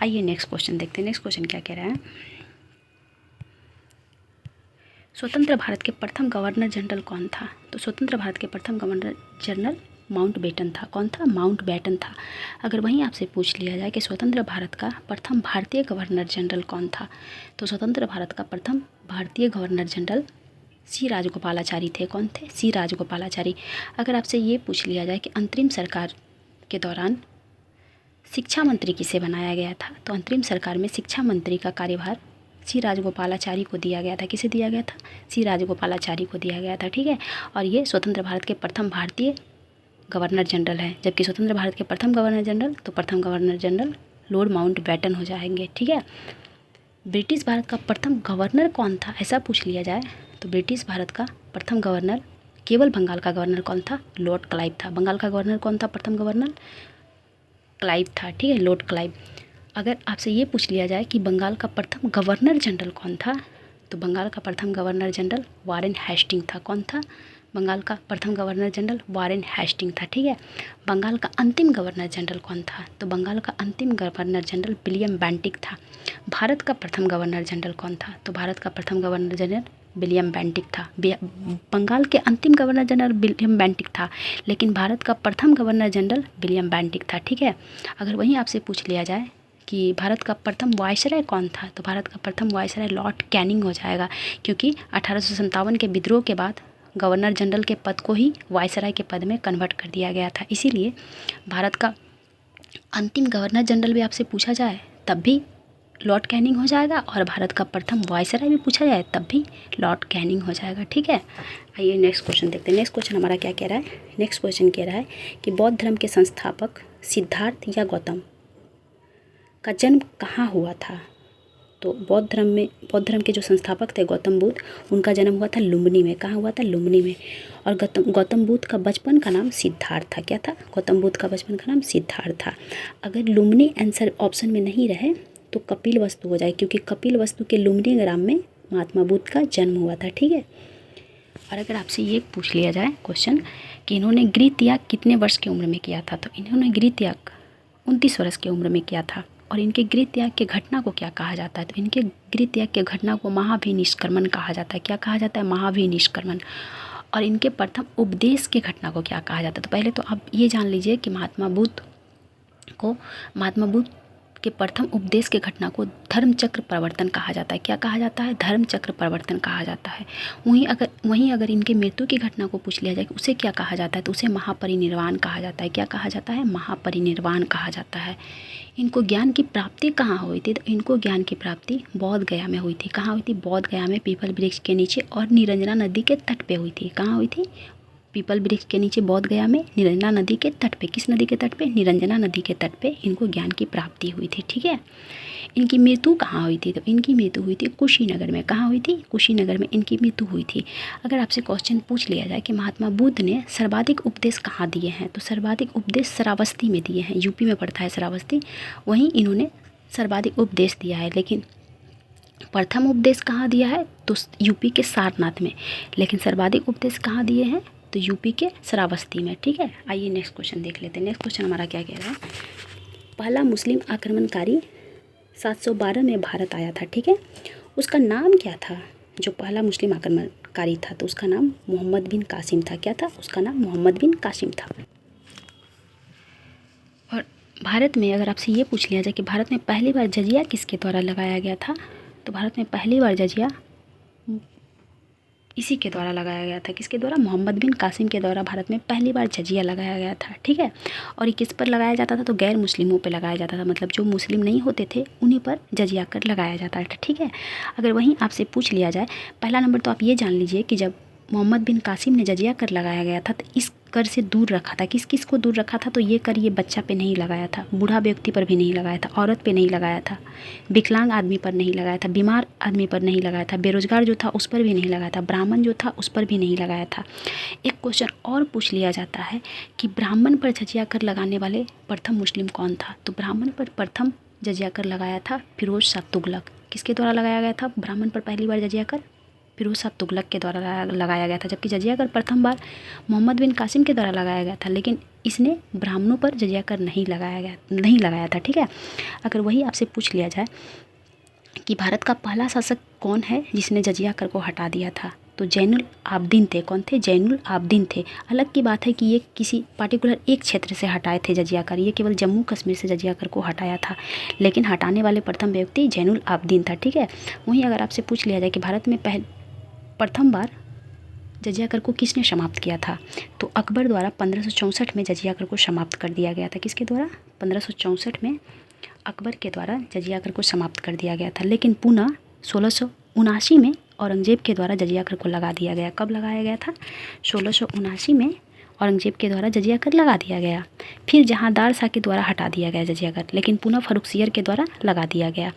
आइए नेक्स्ट क्वेश्चन देखते हैं। नेक्स्ट क्वेश्चन क्या कह रहा है? स्वतंत्र भारत के प्रथम गवर्नर जनरल कौन था? तो स्वतंत्र भारत के प्रथम गवर्नर जनरल माउंटबेटन था। कौन था? माउंटबेटन था। अगर वहीं आपसे पूछ लिया जाए कि स्वतंत्र भारत का प्रथम भारतीय गवर्नर जनरल कौन था, तो स्वतंत्र भारत का प्रथम भारतीय गवर्नर जनरल सी राजगोपालाचारी थे। कौन थे? सी राजगोपालाचारी। अगर आपसे ये पूछ लिया जाए कि अंतरिम सरकार के दौरान शिक्षा मंत्री किसे बनाया गया था, तो अंतरिम सरकार में शिक्षा मंत्री का कार्यभार सी राजगोपालाचारी को दिया गया था। किसे दिया गया था? सी राजगोपालाचारी को दिया गया था, ठीक है। और ये स्वतंत्र भारत के प्रथम भारतीय गवर्नर जनरल है। जबकि स्वतंत्र भारत के प्रथम गवर्नर जनरल, तो प्रथम गवर्नर जनरल लॉर्ड माउंटबेटन हो जाएंगे, ठीक है। ब्रिटिश भारत का प्रथम गवर्नर कौन था, ऐसा पूछ लिया जाए तो ब्रिटिश भारत का प्रथम गवर्नर, केवल बंगाल का गवर्नर कौन था? लॉर्ड क्लाइव था। बंगाल का गवर्नर कौन था? प्रथम गवर्नर क्लाइव था, ठीक है, लॉर्ड क्लाइव। अगर आपसे ये पूछ लिया जाए कि बंगाल का प्रथम गवर्नर जनरल कौन था, तो बंगाल का प्रथम गवर्नर जनरल वारेन हेस्टिंग था। कौन था? बंगाल का प्रथम गवर्नर जनरल वारेन हेस्टिंग था, ठीक है। बंगाल का अंतिम गवर्नर जनरल कौन था? तो बंगाल का अंतिम गवर्नर जनरल विलियम बेंटिक था। भारत का प्रथम गवर्नर जनरल कौन था? तो भारत का प्रथम गवर्नर जनरल विलियम बेंटिक था। बंगाल के अंतिम गवर्नर जनरल विलियम बेंटिक था, लेकिन भारत का प्रथम गवर्नर जनरल विलियम बेंटिक था, ठीक है। अगर वहीं आपसे पूछ लिया जाए कि भारत का प्रथम वायसराय कौन था, तो भारत का प्रथम वायसराय लॉर्ड कैनिंग हो जाएगा, क्योंकि 1857 के विद्रोह के बाद गवर्नर जनरल के पद को ही वायसराय के पद में कन्वर्ट कर दिया गया था। इसीलिए भारत का अंतिम गवर्नर जनरल भी आपसे पूछा जाए तब भी लॉर्ड कैनिंग हो जाएगा, और भारत का प्रथम वायसराय भी पूछा जाए तब भी लॉर्ड कैनिंग हो जाएगा। ठीक है, आइए नेक्स्ट क्वेश्चन देखते हैं। नेक्स्ट क्वेश्चन हमारा क्या कह रहा है? नेक्स्ट क्वेश्चन कह रहा है कि बौद्ध धर्म के संस्थापक सिद्धार्थ या गौतम का जन्म कहाँ हुआ था? तो बौद्ध धर्म के जो संस्थापक थे गौतम बुद्ध, उनका जन्म हुआ था लुम्बिनी में। कहाँ हुआ था? लुम्बिनी में। और गौतम बुद्ध का बचपन का नाम सिद्धार्थ था। क्या था? गौतम बुद्ध का बचपन का नाम सिद्धार्थ था। अगर लुम्बिनी आंसर ऑप्शन में नहीं रहे तो कपिल वस्तु हो जाए, क्योंकि कपिल वस्तु के लुम्बिनी ग्राम में महात्मा बुद्ध का जन्म हुआ था। ठीक है, और अगर आपसे ये पूछ लिया जाए क्वेश्चन कि इन्होंने गृह त्याग कितने वर्ष की उम्र में किया था, तो इन्होंने गृह त्याग 29 वर्ष की उम्र में किया था। और इनके गृह त्याग के घटना को क्या कहा जाता है? तो इनके गृह त्याग के घटना को महाभिनिष्क्रमण कहा जाता है। क्या कहा जाता है? महाभिनिष्क्रमण। और इनके प्रथम उपदेश के घटना को क्या कहा जाता है? तो पहले तो आप ये जान लीजिए कि महात्मा बुद्ध के प्रथम उपदेश के घटना को धर्मचक्र परिवर्तन कहा जाता है। क्या कहा जाता है? धर्मचक्र परिवर्तन कहा जाता है। वहीं अगर इनके मृत्यु की घटना को पूछ लिया जाए कि उसे क्या कहा जाता है, तो उसे महापरिनिर्वाण कहा जाता है। क्या कहा जाता है? महापरिनिर्वाण कहा जाता है। इनको ज्ञान की प्राप्ति कहाँ हुई थी? तो इनको ज्ञान की प्राप्ति बोध गया में हुई थी। कहाँ हुई थी? बोध गया में, पीपल वृक्ष के नीचे और निरंजना नदी के तट पे हुई थी। कहाँ हुई थी? पीपल वृक्ष के नीचे बोध गया में, निरंजना नदी के तट पे। किस नदी के तट पे? निरंजना नदी के तट पे इनको ज्ञान की प्राप्ति हुई थी। ठीक है, इनकी मृत्यु कहाँ हुई थी? तो इनकी मृत्यु हुई थी कुशीनगर में। कहाँ हुई थी? कुशीनगर में इनकी मृत्यु हुई थी। अगर आपसे क्वेश्चन पूछ लिया जाए कि महात्मा बुद्ध ने सर्वाधिक उपदेश कहाँ दिए हैं, तो सर्वाधिक उपदेश श्रावस्ती में दिए हैं। यूपी में पड़ता है श्रावस्ती, वहीं इन्होंने सर्वाधिक उपदेश दिया है। लेकिन प्रथम उपदेश कहाँ दिया है? तो यूपी के सारनाथ में। लेकिन सर्वाधिक उपदेश कहाँ दिए हैं? तो यूपी के श्रावस्ती में। ठीक है, आइए नेक्स्ट क्वेश्चन देख लेते हैं। नेक्स्ट क्वेश्चन हमारा क्या कह रहा है? पहला मुस्लिम आक्रमणकारी 712 में भारत आया था। ठीक है, उसका नाम क्या था? जो पहला मुस्लिम आक्रमणकारी था, तो उसका नाम मोहम्मद बिन कासिम था। क्या था? उसका नाम मोहम्मद बिन कासिम था। और भारत में अगर आपसे ये पूछ लिया जाए कि भारत में पहली बार जजिया किसके द्वारा लगाया गया था, तो भारत में पहली बार जजिया इसी के द्वारा लगाया गया था। किसके द्वारा? मोहम्मद बिन कासिम के द्वारा भारत में पहली बार जजिया लगाया गया था। ठीक है, और ये किस पर लगाया जाता था? तो गैर मुस्लिमों पर लगाया जाता था। मतलब जो मुस्लिम नहीं होते थे उन्हीं पर जजिया कर लगाया जाता था। ठीक है, अगर वहीं आपसे पूछ लिया जाए, पहला नंबर तो आप ये जान लीजिए कि जब मोहम्मद बिन कासिम ने जजिया कर लगाया गया था तो इस कर से दूर रखा था। किस किस को दूर रखा था? तो ये कर ये बच्चा पे नहीं लगाया था, बूढ़ा व्यक्ति पर भी नहीं लगाया था, औरत पे नहीं लगाया था, विकलांग आदमी पर नहीं लगाया था, बीमार आदमी पर नहीं लगाया था, बेरोजगार जो था उस पर भी नहीं लगाया था, ब्राह्मण जो था उस पर भी नहीं लगाया था। एक क्वेश्चन और पूछ लिया जाता है कि ब्राह्मण पर जजिया कर लगाने वाले प्रथम मुस्लिम कौन था? तो ब्राह्मण पर प्रथम जजिया कर लगाया था फिरोज शाह तुगलक। किसके द्वारा लगाया गया था ब्राह्मण पर पहली बार जजिया कर? फिरोज शाह तुगलक के द्वारा लगाया गया था। जबकि जजिया कर प्रथम बार मोहम्मद बिन कासिम के द्वारा लगाया गया था, लेकिन इसने ब्राह्मणों पर जजिया कर नहीं लगाया था। ठीक है, अगर वही आपसे पूछ लिया जाए कि भारत का पहला शासक कौन है जिसने जजिया कर को हटा दिया था, तो जैनुल आबदीन थे। कौन थे? जैनुल आबदीन थे। अलग की बात है कि ये किसी पार्टिकुलर एक क्षेत्र से हटाए थे जजिया कर, ये केवल जम्मू कश्मीर से जजिया कर को हटाया था, लेकिन हटाने वाले प्रथम व्यक्ति जैनुल आबदीन था। ठीक है, वहीं अगर आपसे पूछ लिया जाए कि भारत में प्रथम बार जजिया कर को किसने समाप्त किया था, तो अकबर द्वारा 1564 में जजिया कर को समाप्त कर दिया गया था। किसके द्वारा? 1564 में अकबर के द्वारा जजिया कर को समाप्त कर दिया गया था। लेकिन पुनः 1679 में औरंगजेब के द्वारा जजिया कर को लगा दिया गया। कब लगाया गया था? 1679 में औरंगजेब के द्वारा जजिया कर लगा दिया गया। फिर जहांदार शाह के द्वारा हटा दिया गया जजिया कर, लेकिन पुनः फर्रुखसियर के द्वारा लगा दिया गया।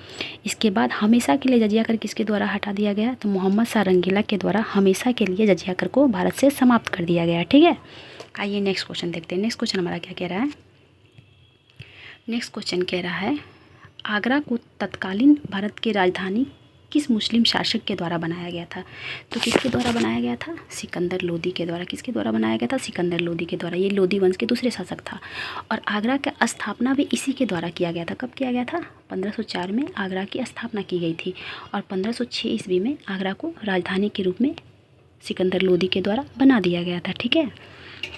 इसके बाद हमेशा के लिए जजिया कर किसके द्वारा हटा दिया गया? तो मोहम्मद शाह रंगीला के द्वारा हमेशा के लिए जजिया कर को भारत से समाप्त कर दिया गया। ठीक है, आइए नेक्स्ट क्वेश्चन देखते हैं। नेक्स्ट क्वेश्चन हमारा क्या कह रहा है? नेक्स्ट क्वेश्चन कह रहा है आगरा को तत्कालीन भारत की राजधानी किस मुस्लिम शासक के द्वारा बनाया गया था? तो किसके द्वारा बनाया गया था? सिकंदर लोदी के द्वारा। किसके द्वारा बनाया गया था? सिकंदर लोदी के द्वारा। ये लोदी वंश के दूसरे शासक था। और आगरा का स्थापना भी इसी के द्वारा किया गया था। कब किया गया था? 1504 में आगरा की स्थापना की गई थी और 1506 ईस्वी में आगरा को राजधानी के रूप में सिकंदर लोदी के द्वारा बना दिया गया था। ठीक है,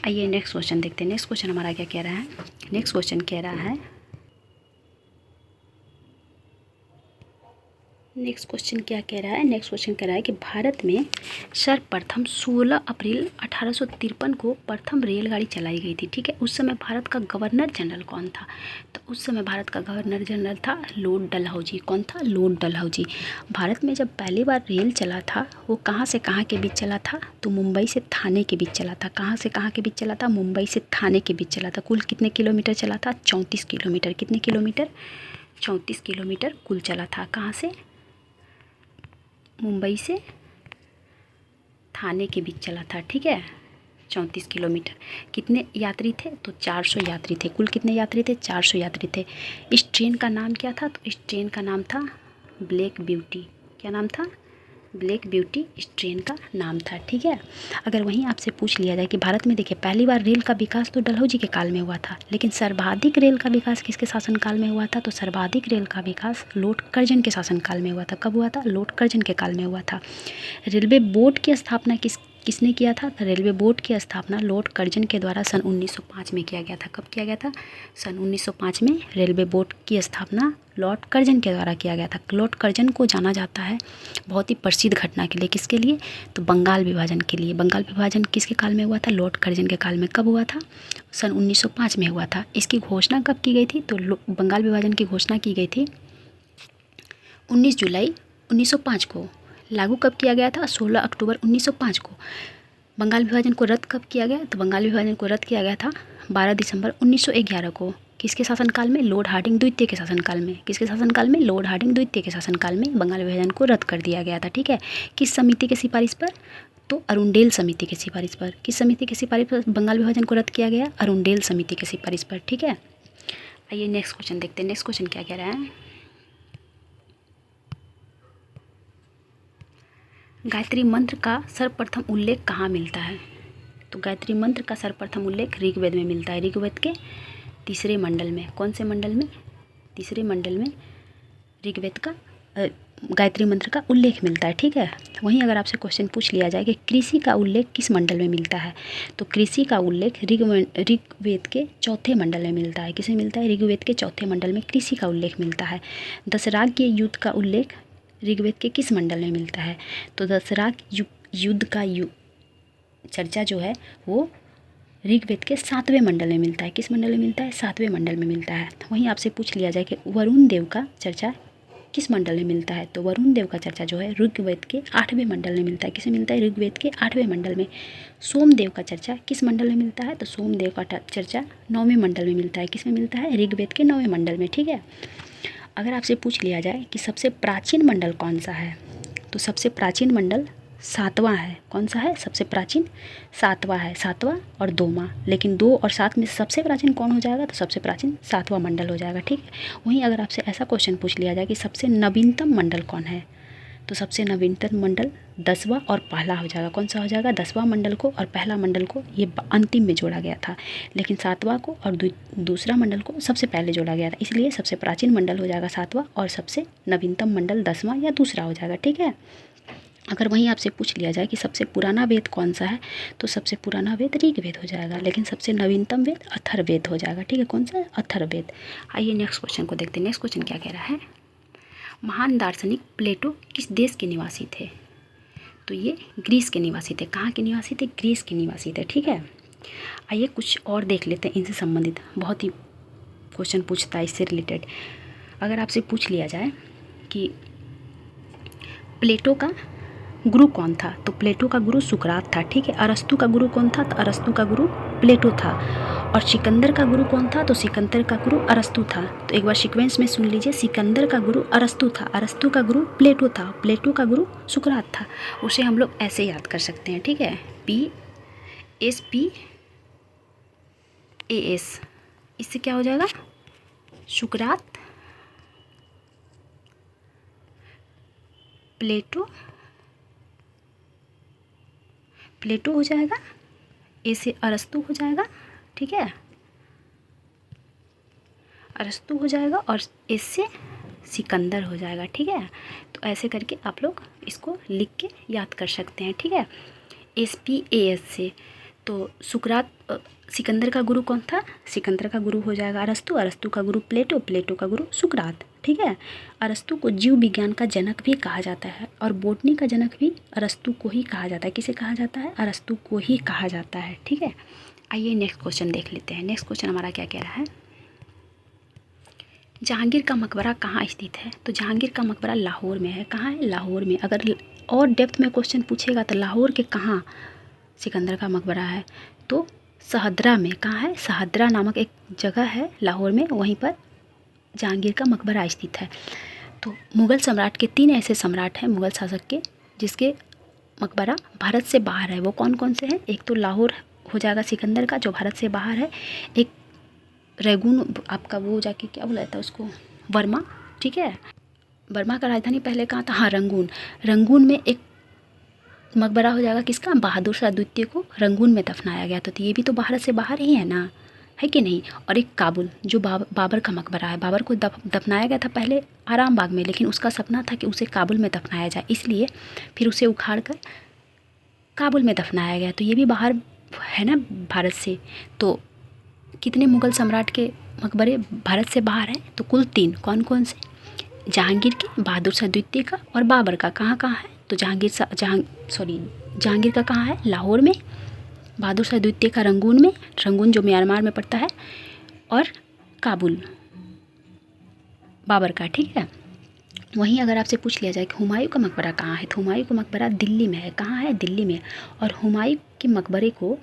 आइए नेक्स्ट क्वेश्चन देखते हैं। नेक्स्ट क्वेश्चन हमारा क्या कह रहा है? नेक्स्ट क्वेश्चन कह रहा है नेक्स्ट क्वेश्चन क्या कह रहा है? नेक्स्ट क्वेश्चन कह रहा है कि भारत में सर्वप्रथम 16 अप्रैल 1853 को प्रथम रेलगाड़ी चलाई गई थी। ठीक है, उस समय भारत का गवर्नर जनरल कौन था? तो उस समय भारत का गवर्नर जनरल था लॉर्ड डलहौजी। कौन था? लॉर्ड डलहौजी। भारत में जब पहली बार रेल चला था वो कहाँ से कहाँ के बीच चला था? तो मुंबई से थाने के बीच चला था। कहाँ से कहाँ के बीच चला था? मुंबई से थाने के बीच चला था। कुल कितने किलोमीटर चला था? 34 किलोमीटर। कितने किलोमीटर? 34 किलोमीटर कुल चला था। कहाँ से? मुंबई से थाने के बीच चला था। ठीक है, 34 किलोमीटर। कितने यात्री थे? तो 400 यात्री थे। कुल कितने यात्री थे? 400 यात्री थे। इस ट्रेन का नाम क्या था? तो इस ट्रेन का नाम था ब्लैक ब्यूटी। क्या नाम था? ब्लैक ब्यूटी इस ट्रेन का नाम था। ठीक है, अगर वहीं आपसे पूछ लिया जाए कि भारत में देखिए पहली बार रेल का विकास तो डलहौजी के काल में हुआ था, लेकिन सर्वाधिक रेल का विकास किसके शासनकाल में हुआ था? तो सर्वाधिक रेल का विकास लॉर्ड कर्जन के शासनकाल में हुआ था। कब हुआ था? लॉर्ड कर्जन के काल में हुआ था। रेलवे बोर्ड की स्थापना किसने किया था? तो रेलवे बोर्ड की स्थापना लॉर्ड कर्जन के द्वारा सन 1905 में किया गया था। कब किया गया था? सन 1905 में रेलवे बोर्ड की स्थापना लॉर्ड कर्जन के द्वारा किया गया था। लॉर्ड कर्जन को जाना जाता है बहुत ही प्रसिद्ध घटना के लिए। किसके लिए? तो बंगाल विभाजन के लिए। बंगाल विभाजन किसके काल में हुआ था? लॉर्ड कर्जन के काल में। कब हुआ था? सन 1905 में हुआ था। इसकी घोषणा कब की गई थी? तो बंगाल विभाजन की घोषणा की गई थी 19 जुलाई 1905 को। लागू कब किया गया था? 16 अक्टूबर 1905 को। बंगाल विभाजन को रद्द कब किया गया? तो बंगाल विभाजन को रद्द किया गया था 12 दिसंबर 1911 को। किसके शासनकाल में? लॉर्ड हार्डिंग द्वितीय के शासनकाल में। किसके शासनकाल में? लॉर्ड हार्डिंग द्वितीय के शासनकाल में बंगाल विभाजन को रद्द कर दिया गया था। ठीक है, किस समिति के सिफारिश पर? तो अरुंडेल समिति की सिफारिश पर। किस समिति की सिफारिश पर बंगाल विभाजन को रद्द किया गया? अरुंडेल समिति की सिफारिश पर। ठीक है, आइए नेक्स्ट क्वेश्चन देखते हैं। नेक्स्ट क्वेश्चन क्या कह रहा है? गायत्री मंत्र का सर्वप्रथम उल्लेख कहाँ मिलता है? तो गायत्री मंत्र का सर्वप्रथम उल्लेख ऋग्वेद में मिलता है। ऋग्वेद के तीसरे मंडल में। कौन से मंडल में? तीसरे मंडल में ऋग्वेद का गायत्री मंत्र का उल्लेख मिलता है। ठीक है, वहीं अगर आपसे क्वेश्चन पूछ लिया जाए कि कृषि का उल्लेख किस मंडल में मिलता है? तो कृषि का उल्लेख ऋग्वेद के चौथे मंडल में मिलता है। किसे मिलता है? ऋग्वेद के चौथे मंडल में कृषि का उल्लेख मिलता है। दशराग युद्ध का उल्लेख ऋग्वेद के किस मंडल में मिलता है? तो दशराग युद्ध का चर्चा जो है वो ऋग्वेद के 7वें मंडल में मिलता है। किस मंडल में मिलता है? 7वें मंडल में मिलता है। वहीं आपसे पूछ लिया जाए कि वरुण देव का चर्चा किस मंडल में मिलता है? तो वरुण देव का चर्चा जो है ऋग्वेद के 8वें मंडल में मिलता है। किसे मिलता है? ऋग्वेद के 8वें मंडल में। सोमदेव का चर्चा किस मंडल में मिलता है? तो सोमदेव का चर्चा 9वें मंडल में मिलता है। किस में मिलता है? ऋग्वेद के 9वें मंडल में। ठीक है, अगर आपसे पूछ लिया जाए कि सबसे प्राचीन मंडल कौन सा है? तो सबसे प्राचीन मंडल 7वां है। कौन सा है? सबसे प्राचीन 7वां है। 7वां और 2वां, लेकिन 2 और 7 में सबसे प्राचीन कौन हो जाएगा? तो सबसे प्राचीन 7वां मंडल हो जाएगा। ठीक है, वहीं अगर आपसे ऐसा क्वेश्चन पूछ लिया जाए कि सबसे नवीनतम मंडल कौन है? तो सबसे नवीनतम मंडल 10वां और पहला हो जाएगा। कौन सा हो जाएगा? 10वां मंडल को और पहला मंडल को ये अंतिम में जोड़ा गया था, लेकिन 7वां को और दूसरा मंडल को सबसे पहले जोड़ा गया था। इसलिए सबसे प्राचीन मंडल हो जाएगा 7वां और सबसे नवीनतम मंडल 10वां या दूसरा हो जाएगा। ठीक है, अगर वहीं आपसे पूछ लिया जाए कि सबसे पुराना वेद कौन सा है? तो सबसे पुराना वेद ऋग्वेद हो जाएगा, लेकिन सबसे नवीनतम वेद अथर्ववेद हो जाएगा। ठीक है, कौन सा? अथर्ववेद। आइए नेक्स्ट क्वेश्चन को देखते हैं। नेक्स्ट क्वेश्चन क्या कह रहा है? महान दार्शनिक प्लेटो किस देश के निवासी थे? तो ये ग्रीस के निवासी थे। कहाँ के निवासी थे? ग्रीस के निवासी थे। ठीक है, आइए कुछ और देख लेते हैं इनसे संबंधित। बहुत ही क्वेश्चन पूछता है इससे रिलेटेड। अगर आपसे पूछ लिया जाए कि प्लेटो का गुरु कौन था? तो प्लेटो का गुरु सुकरात था। ठीक है, अरस्तु का गुरु कौन था? तो अरस्तु का गुरु प्लेटो था। और सिकंदर का गुरु कौन था? तो सिकंदर का गुरु अरस्तु था। तो एक बार सीक्वेंस में सुन लीजिए। सिकंदर का गुरु अरस्तु था, अरस्तु का गुरु प्लेटो था, प्लेटो का गुरु सुकरात था। उसे हम लोग ऐसे याद कर सकते हैं। ठीक है, PSPAS। इससे क्या हो जाएगा? सुकरात, प्लेटो हो जाएगा, ए से अरस्तु हो जाएगा। ठीक है, अरस्तु हो जाएगा और इससे सिकंदर हो जाएगा। ठीक है, तो ऐसे करके आप लोग इसको लिख के याद कर सकते हैं। ठीक है, SPAS से। तो सुकरात, सिकंदर का गुरु कौन था? सिकंदर का गुरु हो जाएगा अरस्तु, अरस्तु का गुरु प्लेटो, प्लेटो का गुरु सुकरात। ठीक है। अरस्तु को जीव विज्ञान का जनक भी कहा जाता है और बॉटनी का जनक भी अरस्तु को ही कहा जाता है। किसे कहा जाता है? अरस्तु को ही कहा जाता है, ठीक है। आइए नेक्स्ट क्वेश्चन देख लेते हैं। नेक्स्ट क्वेश्चन हमारा क्या कह रहा है, जहांगीर का मकबरा कहाँ स्थित है? तो जहांगीर का मकबरा लाहौर में है। कहाँ है? लाहौर में। अगर और डेप्थ में क्वेश्चन पूछेगा तो लाहौर के कहाँ सिकंदर का मकबरा है? तो सहदरा में। कहाँ है? सहदरा नामक एक जगह है लाहौर में, वहीं पर जहांगीर का मकबरा स्थित है। तो मुग़ल सम्राट के 3 ऐसे सम्राट हैं मुग़ल शासक के जिसके मकबरा भारत से बाहर है। वो कौन कौन से हैं? एक तो लाहौर हो जाएगा सिकंदर का, जो भारत से बाहर है। एक रैगून आपका वो जाके क्या बोला जाता है उसको, बर्मा, ठीक है। बर्मा का राजधानी पहले कहाँ था? हाँ, रंगून। रंगून में एक मकबरा हो जाएगा किसका? बहादुर शाह द्वितीय को रंगून में दफनाया गया। तो ये भी तो भारत से बाहर ही है ना, है कि नहीं। और एक काबुल जो बाबर का मकबरा है। बाबर को दफनाया गया था पहले आराम बाग में, लेकिन उसका सपना था कि उसे काबुल में दफनाया जाए, इसलिए फिर उसे उखाड़ कर काबुल में दफनाया गया। तो ये भी बाहर है ना भारत से। तो कितने मुग़ल सम्राट के मकबरे भारत से बाहर हैं? तो कुल 3। कौन कौन से? जहांगीर के, बहादुर शाह द्वितीय का और बाबर का। कहाँ कहाँ है? तो जहांगीर का कहाँ है? लाहौर में। बहादुर शाह द्वितीय का रंगून में, रंगून जो म्यांमार में पड़ता है, और काबुल बाबर का, ठीक है। वहीं अगर आपसे पूछ लिया जाए कि हुमायूं का मकबरा कहाँ है, तो हुमायूं का मकबरा दिल्ली में है। कहाँ है? दिल्ली में। और हुमायूं के मकबरे को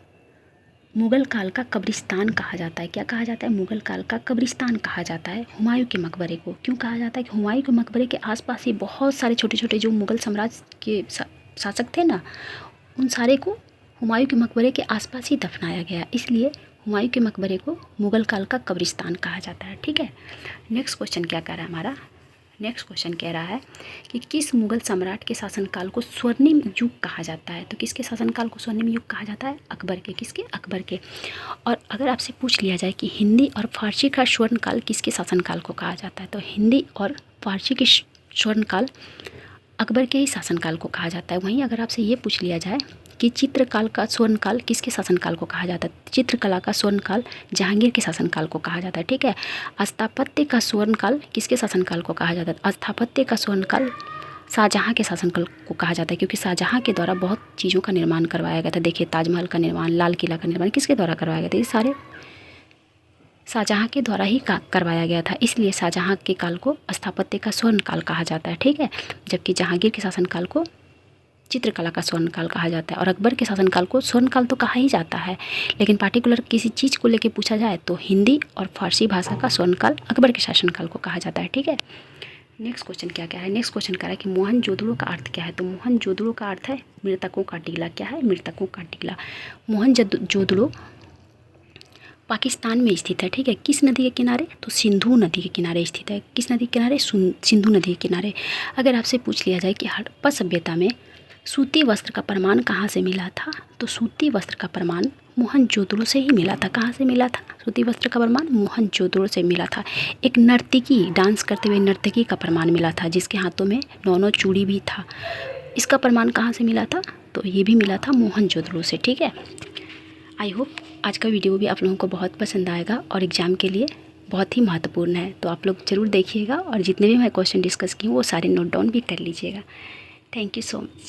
मुग़ल काल का कब्रिस्तान कहा जाता है। क्या कहा जाता है? मुग़ल काल का कब्रिस्तान कहा जाता है हुमायूं के मकबरे को। क्यों कहा जाता है? कि हुमायूं के मकबरे के आसपास ही बहुत सारे छोटे छोटे जो मुग़ल साम्राज्य के शासक थे ना, उन सारे को हुमायूं के मकबरे के आसपास ही दफनाया गया, इसलिए हुमायूं के मकबरे को मुग़ल काल का कब्रिस्तान कहा जाता है, ठीक है। नेक्स्ट क्वेश्चन क्या कह रहा है हमारा? नेक्स्ट क्वेश्चन कह रहा है कि किस मुग़ल सम्राट के शासनकाल को स्वर्णिम युग कहा जाता है? तो किसके शासनकाल को स्वर्णिम युग कहा जाता है? अकबर के। किसके? अकबर के। और अगर आपसे पूछ लिया जाए कि हिंदी और फारसी का स्वर्णकाल किसके शासनकाल को कहा जाता है? तो हिंदी और फारसी के स्वर्णकाल अकबर के ही शासनकाल को कहा जाता है। वहीं अगर आपसे ये पूछ लिया जाए कि चित्रकाल का स्वर्णकाल किसके शासनकाल को कहा जाता है? चित्रकला का स्वर्णकाल जहांगीर के शासनकाल को कहा जाता है, ठीक है। स्थापत्य का स्वर्णकाल किसके शासनकाल को कहा जाता है? स्थापत्य का स्वर्णकाल शाहजहाँ के शासनकाल को कहा जाता है, क्योंकि शाहजहाँ के द्वारा बहुत चीज़ों का निर्माण करवाया गया था। देखिए, ताजमहल का निर्माण, लाल किला का निर्माण किसके द्वारा करवाया गया था? ये सारे शाहजहाँ के द्वारा ही करवाया गया था, इसलिए शाहजहाँ के काल को स्थापत्य का स्वर्णकाल कहा जाता है, ठीक है। जबकि जहांगीर के शासनकाल को चित्रकला का स्वर्णकाल कहा जाता है। और अकबर के शासनकाल को स्वर्णकाल तो कहा ही जाता है, लेकिन पार्टिकुलर किसी चीज़ को लेकर पूछा जाए तो हिंदी और फारसी भाषा का स्वर्णकाल अकबर के शासनकाल को कहा जाता है, ठीक है। नेक्स्ट क्वेश्चन क्या है? नेक्स्ट क्वेश्चन कह रहा है कि मोहनजोदड़ो का अर्थ क्या है? तो मोहनजोदड़ो का अर्थ है मृतकों का टीला। क्या है? मृतकों का टीला। मोहनजोदड़ो पाकिस्तान में स्थित है, ठीक है। किस नदी के किनारे? तो सिंधु नदी के किनारे स्थित है। किस नदी के किनारे? सिंधु नदी के किनारे। अगर आपसे पूछ लिया जाए कि हड़प्पा सभ्यता में सूती वस्त्र का प्रमाण कहाँ से मिला था? तो सूती वस्त्र का प्रमाण मोहनजोदड़ो से ही मिला था। कहाँ से मिला था? सूती वस्त्र का प्रमाण मोहनजोदड़ो से मिला था। एक नर्तकी, डांस करते हुए नर्तकी का प्रमाण मिला था, जिसके हाथों में 9 चूड़ी भी था। इसका प्रमाण कहाँ से मिला था? तो ये भी मिला था मोहनजोदड़ो से, ठीक है। आई होप आज का वीडियो भी आप लोगों को बहुत पसंद आएगा और एग्ज़ाम के लिए बहुत ही महत्वपूर्ण है, तो आप लोग ज़रूर देखिएगा और जितने भी मैं क्वेश्चन डिस्कस की हूँ वो सारे नोट डाउन भी कर लीजिएगा। Thank you so much.